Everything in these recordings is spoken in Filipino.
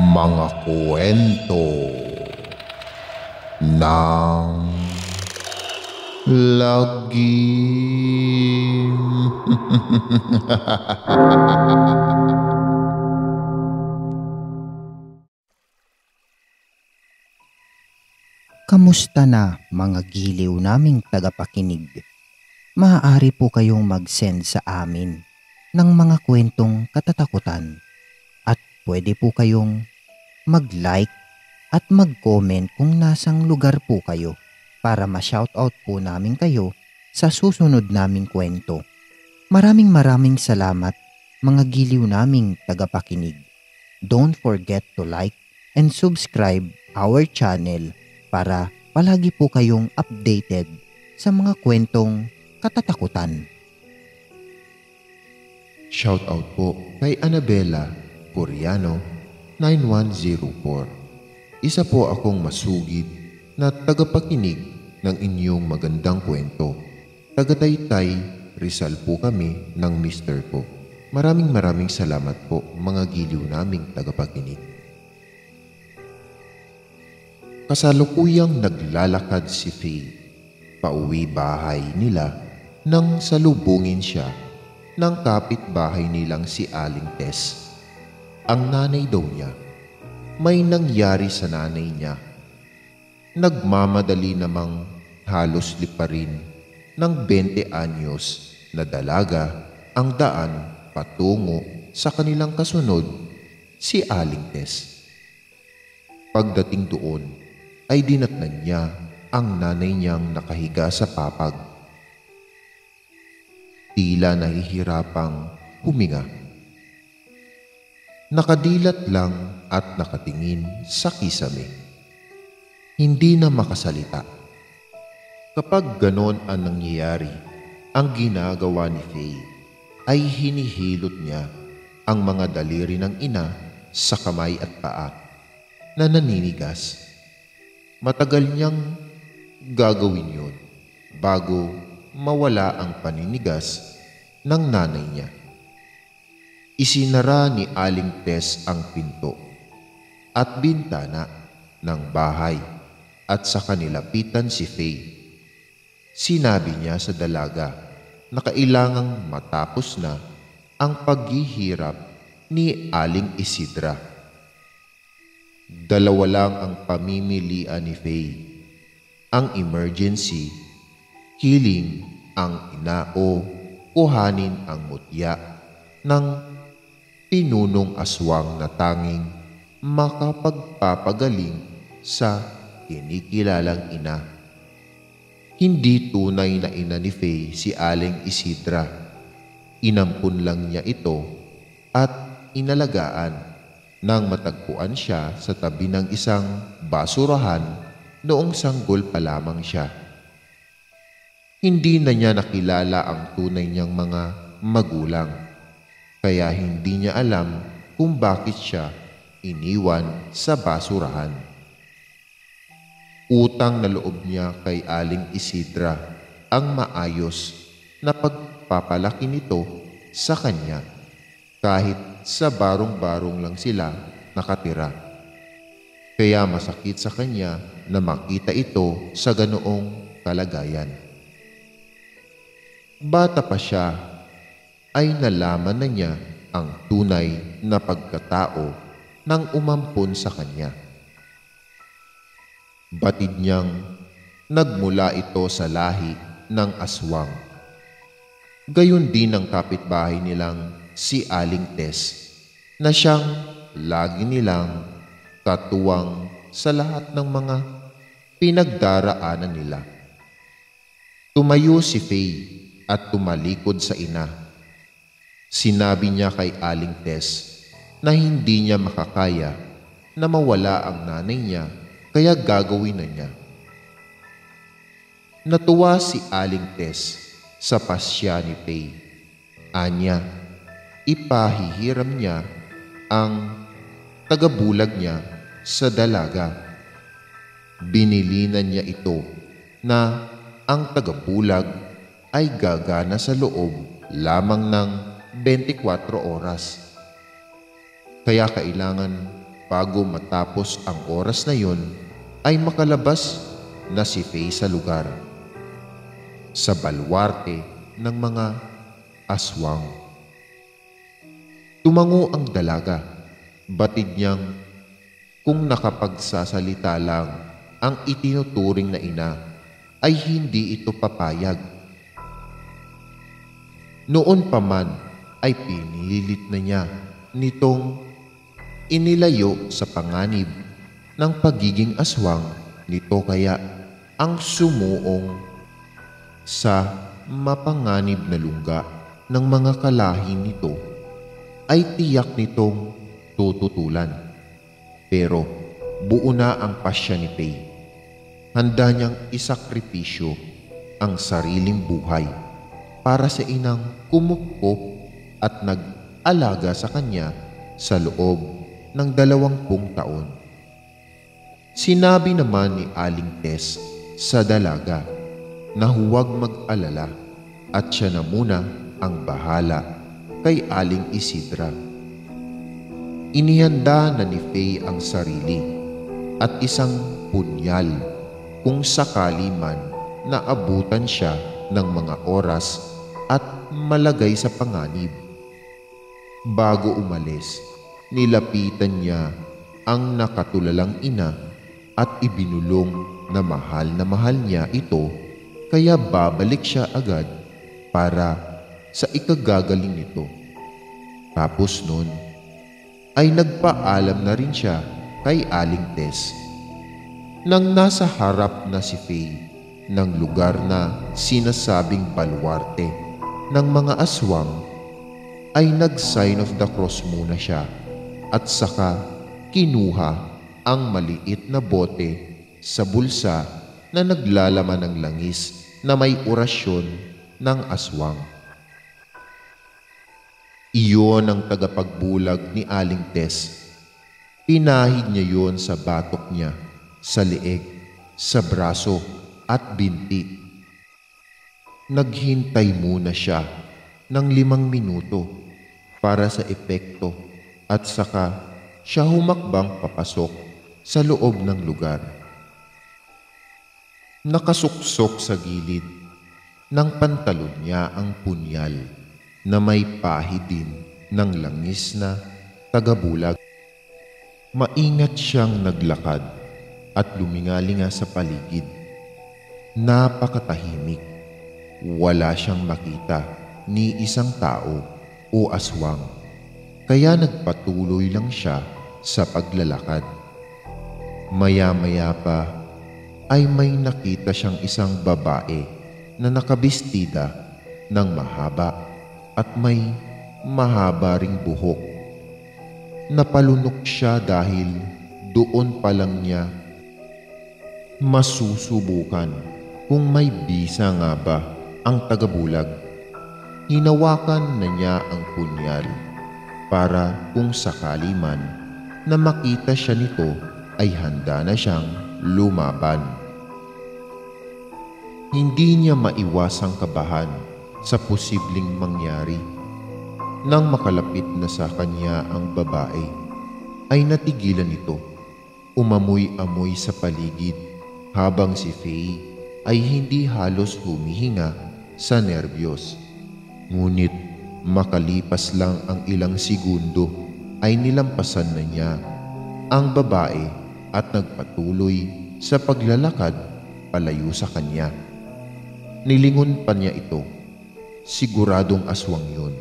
Mga kwento ng lagim. Kamusta na mga giliw naming tagapakinig? Maaari po kayong mag-send sa amin ng mga kwentong katatakutan at pwede po kayong mag-like at mag-comment kung nasang lugar po kayo para ma-shoutout po namin kayo sa susunod naming kwento. Maraming salamat mga giliw naming tagapakinig. Don't forget to like and subscribe our channel para palagi po kayong updated sa mga kwentong katatakutan. Shoutout po kay Annabella Coriano 9104. Isa po akong masugid na tagapakinig ng inyong magandang kwento. Tagataytay, Rizal po kami ng mister ko. Maraming salamat po mga giliw naming tagapakinig. Kasalukuyang naglalakad si Faye pauwi bahay nila nang salubungin siya ng kapitbahay nilang si Aling Tess. Ang nanay daw niya, may nangyari sa nanay niya. Nagmamadali namang halos liparin ng 20 anyos na dalaga ang daan patungo sa kanilang kasunod, si Aling Tess. Pagdating doon ay dinatnan niya ang nanay niyang nakahiga sa papag. Tila nahihirapang huminga. Nakadilat lang at nakatingin sa kisame. Hindi na makasalita. Kapag ganon ang nangyayari, ang ginagawa ni Faye ay hinihilot niya ang mga daliri ng ina sa kamay at paa na naninigas. Matagal niyang gagawin yun bago mawala ang paninigas ng nanay niya. Isinara ni Aling Tess ang pinto at bintana ng bahay at sa kanilapitan si Faye. Sinabi niya sa dalaga na kailangang matapos na ang paghihirap ni Aling Isidra. Dalawa lang ang pamimilian ni Faye. Ang emergency, healing ang ina o kuhanin ang mutya ng pinunong aswang na tanging makapagpapagaling sa kinikilalang ina. Hindi tunay na ina ni Faye si Aling Isidra. Inampun lang niya ito at inalagaan nang matagpuan siya sa tabi ng isang basurahan noong sanggol pa lamang siya. Hindi na niya nakilala ang tunay niyang mga magulang, kaya hindi niya alam kung bakit siya iniwan sa basurahan. Utang na loob niya kay Aling Isidra ang maayos na pagpapalaki nito sa kanya kahit sa barong-barong lang sila nakatira. Kaya masakit sa kanya na makita ito sa ganoong kalagayan. Bata pa siya ay nalaman na niya ang tunay na pagkatao ng umampon sa kanya. Batid niyang nagmula ito sa lahi ng aswang. Gayon din ang kapitbahay nilang si Aling Tess na siyang lagi nilang katuwang sa lahat ng mga pinagdaraanan nila. Tumayo si Faye at tumalikod sa ina. Sinabi niya kay Aling Tess na hindi niya makakaya na mawala ang nanay niya kaya gagawin na niya. Natuwa si Aling Tess sa pasya ni Faye. Anya, ipahihiram niya ang tagabulag niya sa dalaga. Binilinan niya ito na ang tagabulag ay gagana sa loob lamang ng 24 oras. Kaya kailangan bago matapos ang oras na yon ay makalabas na si Faye sa lugar, sa balwarte ng mga aswang. Tumango ang dalaga. Batid niyang kung nakapagsasalita lang ang itinuturing na ina ay hindi ito papayag. Noon pa man ay pinilit na niya nitong inilayo sa panganib ng pagiging aswang nito, kaya ang sumuong sa mapanganib na lungga ng mga kalahi nito ay tiyak nitong tututulan. Pero buo na ang pasya ni Faye. Handa niyang isakripisyo ang sariling buhay para sa inang kumupkop at nag-alaga sa kanya sa loob ng 20 taon. Sinabi naman ni Aling Tess sa dalaga na huwag mag-alala at siya na muna ang bahala kay Aling Isidra. Inihanda na ni Faye ang sarili at isang punyal kung sakali man naabutan siya ng mga oras at malagay sa panganib. Bago umalis, nilapitan niya ang nakatulalang ina at ibinulong na mahal niya ito, kaya babalik siya agad para sa ikagagaling nito. Tapos nun ay nagpaalam na rin siya kay Aling Tess. Nang nasa harap na si Faye ng lugar na sinasabing balwarte ng mga aswang, ay nag-sign of the cross muna siya at saka kinuha ang maliit na bote sa bulsa na naglalaman ng langis na may orasyon ng aswang. Iyon ang tagapagbulag ni Aling Tess. Pinahid niya yon sa batok niya, sa leeg, sa braso at binti. Naghintay muna siya ng 5 minuto para sa epekto at saka siya humakbang papasok sa loob ng lugar. Nakasuksok sa gilid ng pantalon niya ang punyal na may pahid din ng langis na tagabulag. Maingat siyang naglakad at lumingalinga sa paligid. Napakatahimik. Wala siyang makita ni isang tao o aswang, kaya nagpatuloy lang siya sa paglalakad. Maya-maya pa ay may nakita siyang isang babae na nakabistida ng mahaba at may mahaba ring buhok. Napalunok siya dahil doon pa lang niya masusubukan kung may bisa nga ba ang tagabulag. Hinawakan na niya ang punyal para kung sakali man na makita siya nito ay handa na siyang lumaban. Hindi niya maiwasang kabahan sa posibleng mangyari. Nang makalapit na sa kanya ang babae, ay natigilan ito. Umamoy-amoy sa paligid habang si Faye ay hindi halos humihinga sa nerbiyos. Ngunit makalipas lang ang ilang segundo ay nilampasan na niya ang babae at nagpatuloy sa paglalakad palayo sa kanya. Nilingon pa niya ito. Siguradong aswang yun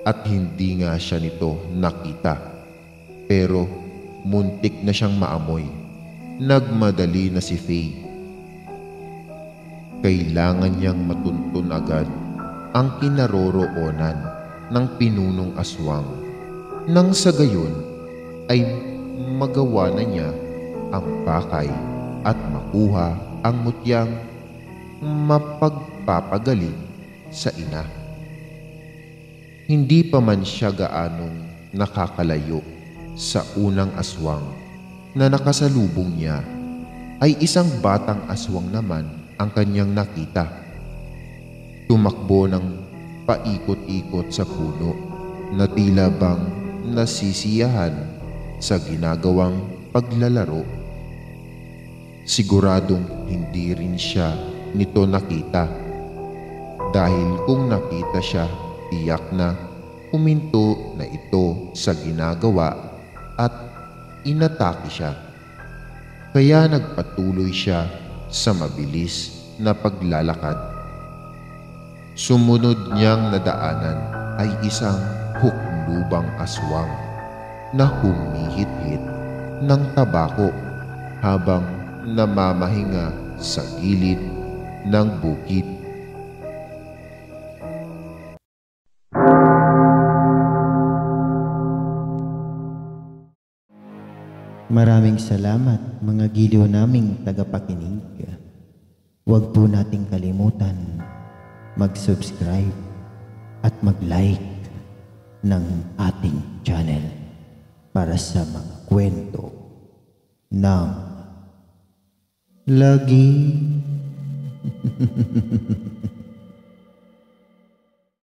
at hindi nga siya nito nakita. Pero muntik na siyang maamoy. Nagmadali na si Faye. Kailangan niyang matuntun agad ang kinaroroonan ng pinunong aswang. Nang sa gayon ay magawa na niya ang pakay at makuha ang mutyang mapagpapagaling sa ina. Hindi pa man siya gaanong nakakalayo sa unang aswang na nakasalubong niya, ay isang batang aswang naman ang kanyang nakita. Tumakbo ng paikot-ikot sa puno na tila bang nasisiyahan sa ginagawang paglalaro. Siguradong hindi rin siya nito nakita, dahil kung nakita siya, tiyak na huminto na ito sa ginagawa at inatake siya. Kaya nagpatuloy siya sa mabilis na paglalakad. Sumunod niyang nadaanan ay isang huklubang aswang na humihit-hit ng tabako habang namamahinga sa gilid ng bukid. Maraming salamat mga giliw naming tagapakinig. Huwag po nating kalimutan mag-subscribe at mag-like ng ating channel para sa mga kwento ng lagi.